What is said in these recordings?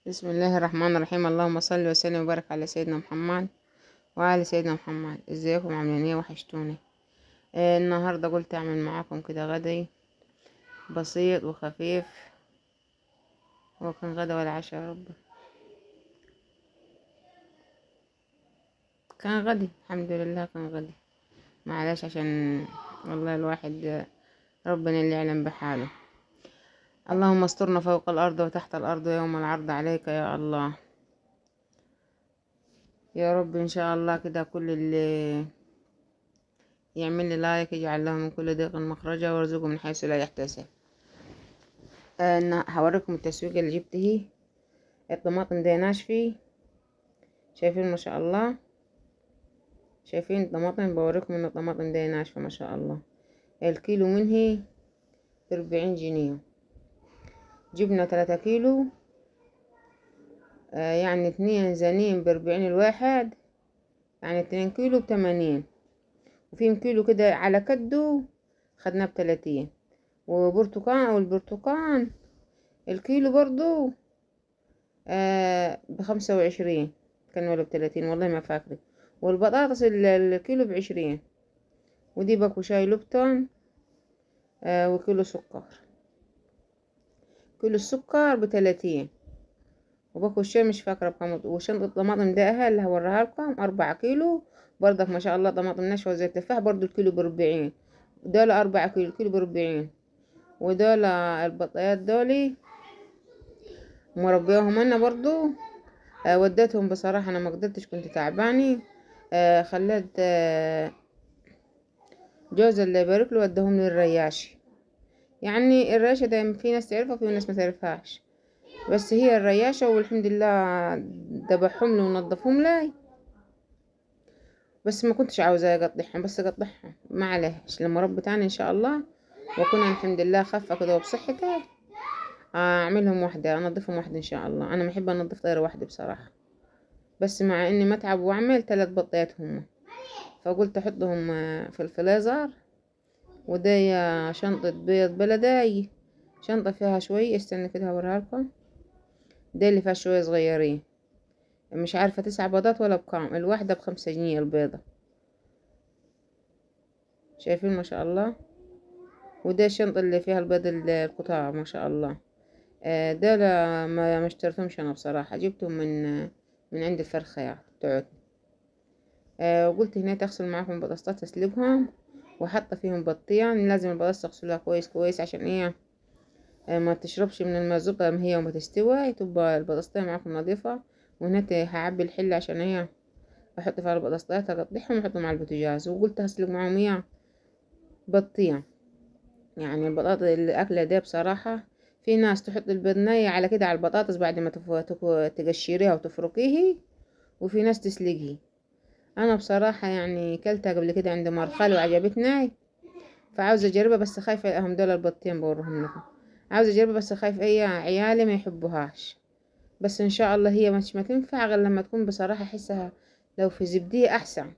بسم الله الرحمن الرحيم. اللهم صل وسلم وبارك على سيدنا محمد وعلى سيدنا محمد. ازيكم؟ عاملين ايه؟ وحشتوني. النهارده قلت اعمل معاكم كده غدي بسيط وخفيف. هو كان غدا ولا عشاء يا رب؟ كان غدي، الحمد لله كان غدي. معلش عشان والله الواحد ربنا اللي يعلم بحاله. اللهم استرنا فوق الارض وتحت الارض يوم العرض عليك يا الله. يا رب ان شاء الله كده كل اللي يعمل لي لايك يجعل له من كل ضيق مخرجا وارزقه من حيث لا يحتسب. انا هوريكم التسويق اللي جبته. الطماطم دي ناشفه، شايفين ما شاء الله؟ شايفين الطماطم؟ بوريكم ان الطماطم دي ناشفه ما شاء الله. الكيلو منه ب40 جنيه. جبنا 3 كيلو، يعني 2 زنين ب40 الواحد، يعني 2 كيلو ب80. وفي كيلو كده على كده خدناه ب30. والبرتقان الكيلو برضو ب25 كان ولا ب30، والله ما فاكرة. والبطاطس الكيلو ب20. ودي باكو شاي لبتون وكيلو سكر. كيلو السكر ب30. وباكو الشاي مش فاكرة بكم. وشنطة الطماطم ده اللي هوريها لكم 4 كيلو برضك ما شاء الله. طماطم ناشفة وزي التفاح برضو الكيلو ب40. دول 4 كيلو، الكيلو ب40. ودول البطايات دولي مربيهم انا برضو. وديتهم بصراحة، انا ما قدرتش كنت تعباني. خليت جوز اللي يبارك له ودهم لي الرياشي. يعني الرياشة ده في ناس تعرفها وفي ناس ما تعرفهاش، بس هي الرياشة والحمد لله دبحهم لي ونضفهم لي. بس ما كنتش عاوزة اقطعهم، بس اقطعهم ما عليهش لما رب تاني ان شاء الله وكنا الحمد لله خفة كده وبصحتي. اعملهم واحدة، انضفهم واحدة ان شاء الله. انا محب انضف طيرة واحدة بصراحة، بس مع اني متعب واعمل 3 بطيات هم. فقلت احطهم في الفريزر. ودي شنطة بيض بلدي، شنطة فيها شوي، استنى كده هوريها لكم. دي اللي فيها شوية صغيرين، مش عارفة 9 بيضات ولا بكام. الواحدة ب5 جنيه البيضة، شايفين ما شاء الله. ودي الشنطة اللي فيها البيض القطاع ما شاء الله. دول ما اشتريتهمش انا بصراحة، جبتهم من عند الفرخة بتوعتنا. وقلت هنا تغسل معاكم بطاطسات تسلقهم وحاطة فيهم بطيان. لازم البطاطس تغسلها كويس كويس عشان ايه ما تشربش من الماء زبطة ما هي وما تستوى، تبقى البطاطسية معاكم نظيفة. وهنا هعبي الحلة عشان هي احط فيها البطاطسيات اقطعهم واحطهم على البوتاجاز. وقلت هسلق معاهم ايه بطيان. يعني البطاطا الاكلة دي بصراحة في ناس تحط البيض ني على كده على البطاطس بعد ما تقشريها وتفركيه، وفي ناس تسلقيه. انا بصراحة يعني كلتها قبل كده عند مرخال وعجبتني، فعاوزة اجربها بس خايفة. هم دول البطين بورهم لكم. عاوزة اجربها بس خايفة ايه عيالي ما يحبوهاش. بس ان شاء الله هي مش ما تنفع غير لما تكون بصراحة احسها لو في زبدية احسن.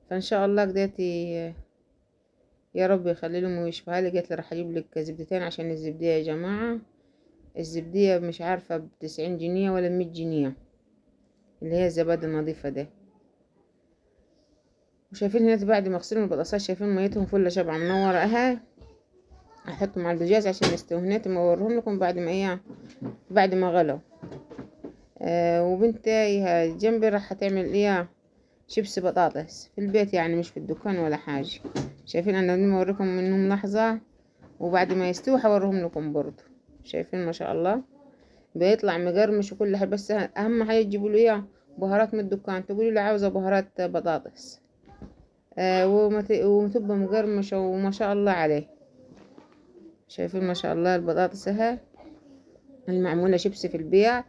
فان شاء الله قدرتي يا رب يخلي لهم ويشفيها لي. قالت لي راح اجيب لك زبدتين عشان الزبدية يا جماعة. الزبدية مش عارفة ب90 جنيه ولا 100 جنيه، اللي هي الزبادي النظيفة ده. وشايفين هنا بعد ما اغسلهم البطاطسات شايفين ميتهم فل شبعة منورة اهي. هحطهم على البوتاجاز عشان يستووا. هنا ما اوريهم لكم بعد ما ايه بعد ما غلوا. وبنتي جنبي راح تعمل ايه شيبس بطاطس في البيت، يعني مش في الدكان ولا حاجة. شايفين انا بدي اوريكم منهم لحظة وبعد ما يستووا هوريهم لكم برضو. شايفين ما شاء الله بيطلع مقرمش وكل حاجة. بس اهم حاجة تجيبوا له ايه بهارات من الدكان. تقولي له عاوزة بهارات بطاطس وتبقى مقرمشة وما شاء الله عليه. شايفين ما شاء الله البطاطس اهي المعمولة شيبسي في البيت.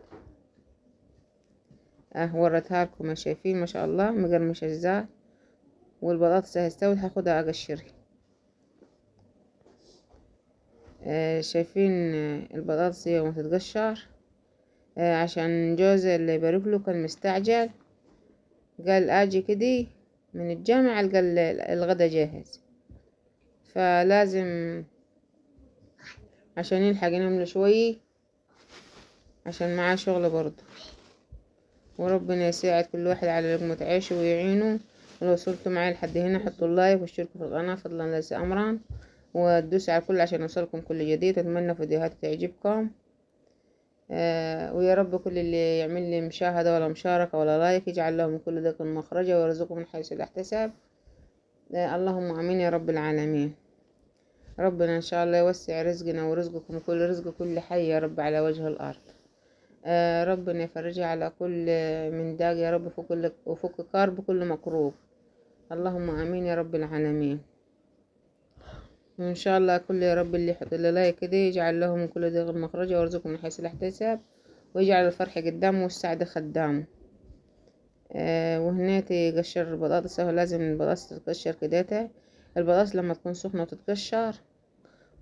وريتها لكم. شايفين ما شاء الله مقرمشة ازاي. والبطاطس اهي استوت هاخدها اقشرها. شايفين البطاطس هي ما تتقشر. عشان جوزي اللي يباركله كان مستعجل، قال اجي كدي من الجامعة قال الغدا جاهز، فلازم عشان يلحق ينام له شوي عشان معاه شغل برضه. وربنا يساعد كل واحد على لقمة عيشه ويعينه. ولو وصلتوا معايا لحد هنا حطوا اللايك واشتركوا في القناة فضلا ليس أمرا، وتدوسوا على الكل عشان يوصلكم كل جديد. أتمنى فيديوهات تعجبكم. ويا رب كل اللي يعمل لي مشاهدة ولا مشاركة ولا لايك يجعل له من كل ضيق مخرجا ويرزقه من حيث لا يحتسب. اللهم امين يا رب العالمين. ربنا ان شاء الله يوسع رزقنا ورزقكم كل رزق كل حي يا رب على وجه الارض. ربنا يفرجها على كل من داق يا رب، وفك كرب كل مكروب. اللهم امين يا رب العالمين. وان شاء الله كل يا رب اللي يحط لي لايك كده يجعل له من كل ضيق مخرجا ويرزقه من حيث لا يحتسب، ويجعل الفرح قدامه والسعادة خدامه. وهنا تقشر البطاطس، اهو لازم البطاطس تتقشر كده. البطاطس لما تكون سخنة وتتقشر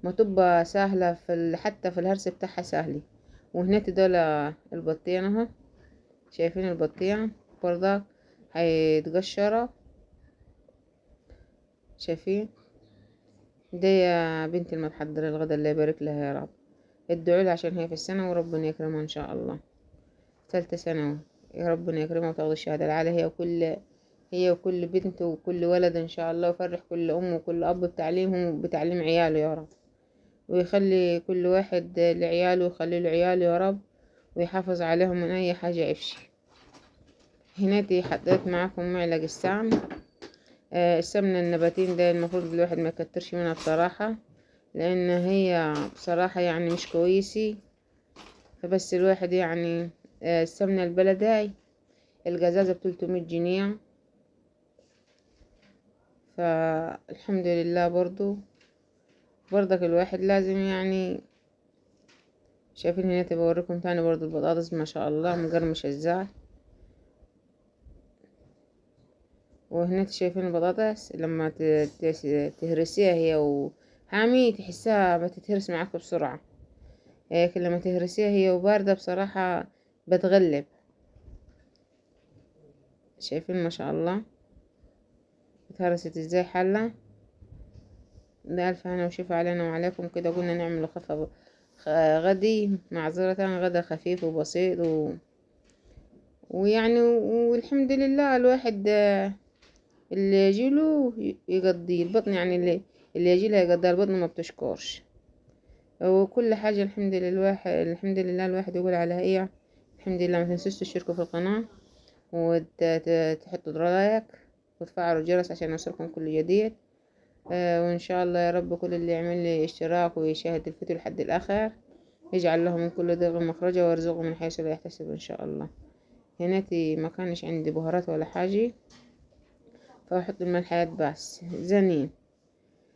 ما تبقى سهلة حتى في الهرس بتاعها سهل. وهنا دول البطيان اهو، شايفين البطيان برضك هيتقشرة، شايفين. ده يا بنتي المتحضرة الغدا اللي يبارك لها يا رب. ادعولها عشان هي في السنة وربنا يكرمها ان شاء الله. ثالثة ثانوي، يا ربنا يكرمها وتاخد الشهادة العالية هي وكل بنت وكل ولد ان شاء الله، ويفرح كل ام وكل اب بتعليمهم وبتعليم عياله يا رب. ويخلي كل واحد لعياله ويخلي له عياله يا رب، ويحافظ عليهم من اي حاجة عفشي. هنا حطيت معاكم معلق السمن. السمنة النباتين ده المفروض الواحد ما يكترش منها بصراحة، لان هي بصراحة يعني مش كويسة. فبس الواحد يعني السمنة البلداي الجزازة ب300 جنيه. فالحمد لله برضك الواحد لازم يعني. شايفين هنا بوريكم تاني برضو البطاطس ما شاء الله مقرمشة ازاي. وهنا شايفين البطاطس لما تهرسيها هي وحامي تحسها بتتهرس معاك بسرعة، لكن لما تهرسيها هي وباردة بصراحة بتغلب. شايفين ما شاء الله اتهرست ازاي حلة. ده ألف هنا وشفا علينا وعليكم. كده قلنا نعمل خفة غدي، معذرة غدا خفيف وبسيط ويعني والحمد لله الواحد اللي يجيله يقضي البطن، يعني اللي يجيله يقضي البطن ما بتشكرش. وكل حاجة الحمد لله الواحد يقول عليها ايه الحمد لله. ما تنسوش تشتركوا في القناة وتحطوا لايك وتفعلوا الجرس عشان يوصلكم كل جديد. وان شاء الله يا رب كل اللي يعمل لي اشتراك ويشاهد الفيديو لحد الاخر يجعل له من كل ضيق مخرجه ويرزقه من حيث لا يحتسب ان شاء الله. هناتي ما كانش عندي بهارات ولا حاجة، فاحط الملحيات بس زنين.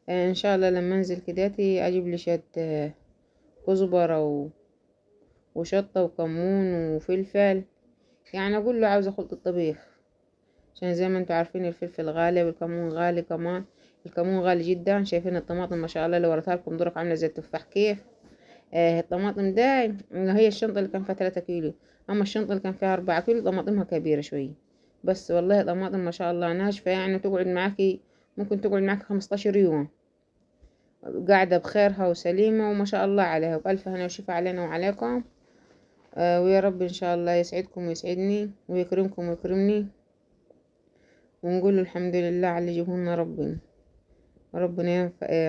ان شاء الله لما انزل كداتي اجيب لي شوية كزبرة وشطة وكمون وفلفل. يعني اقول له عاوزة خلطة طبيخ، عشان زي ما انتوا عارفين الفلفل غالي والكمون غالي كمان. الكمون غالي جدا. شايفين الطماطم ما شاء الله اللي وريتها لكم درك عاملة زي التفاح كيف. الطماطم ده اللي هي الشنطة اللي كان فيها 3 كيلو، اما الشنطة اللي كان فيها 4 كيلو طماطمها كبيرة شوية. بس والله طماطم ما شاء الله ناشفة، يعني تقعد معاكي ممكن تقعد معاكي 15 يوم قاعدة بخيرها وسليمة وما شاء الله عليها. وبألف هنا وشفا علينا وعليكم. ويا رب إن شاء الله يسعدكم ويسعدني ويكرمكم ويكرمني، ونقول الحمد لله على اللي جبهنا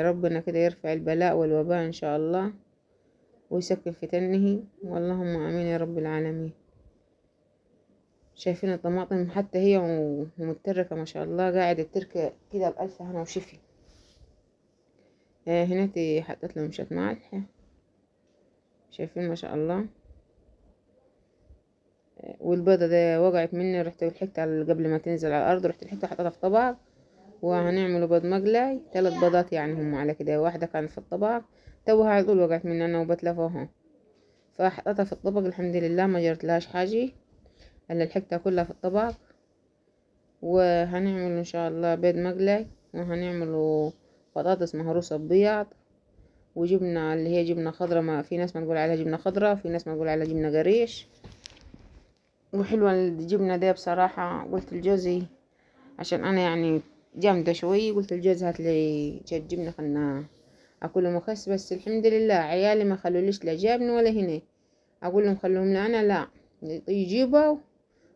ربنا كده يرفع البلاء والوباء إن شاء الله ويسكن فتنه. واللهم آمين يا رب العالمين. شايفين الطماطم حتى هي ومتركة ما شاء الله قاعدة تركة كده بألف هنا وشفي. هنا حطيت لهم شوية ملح. شايفين ما شاء الله. والبيضة ده وقعت مني، رحت لحقت قبل ما تنزل على الأرض رحت لحقت حطيتها في طبق. وهنعمله بيض مقلي 3 بيضات يعني هم على كده، واحدة كانت في الطبق توها على طول وقعت مني أنا وبتلفوها. فحطيتها في الطبق الحمد لله ما جرتلهاش حاجة الا لحقتها كلها في الطبق. وهنعمل ان شاء الله بيض مقلي، وهنعمله بطاطس مهروسة ببيض، وجبنة اللي هي جبنة خضرة. ما في ناس ما تقول عليها جبنة خضرة، في ناس ما تقول عليها جبنة قريش. وحلوة الجبنة دي بصراحة. قلت لجوزي عشان انا يعني جامدة شوي، قلت لجوزي هات لي جات جبنة خلنا اكل مخس. بس الحمد لله عيالي ما خلوليش لا جبن ولا هنا. اقول لهم خلوهم لنا، لا، يجيبوا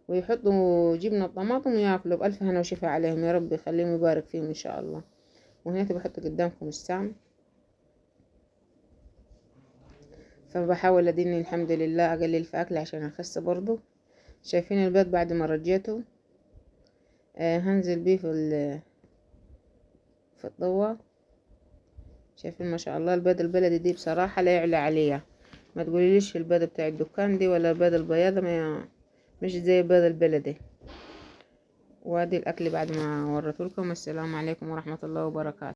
ويحطوا جبنة طماطم وياكلوا بألف هنا وشفا عليهم، يا رب يخليهم ويبارك فيهم ان شاء الله. وهنا بحط قدامكم السمن، فبحاول اديني الحمد لله اقلل في اكل عشان اخس برضو. شايفين البيض بعد ما رجيته، هنزل بيه في الطوة. شايفين ما شاء الله البيض البلدي دي بصراحة لا يعلى عليها. ما تقوليليش البيض بتاع الدكان دي ولا البيض البياضة، ما مش زي البيض البلدي. وادي الاكل بعد ما وريتهولكم. السلام عليكم ورحمة الله وبركاته.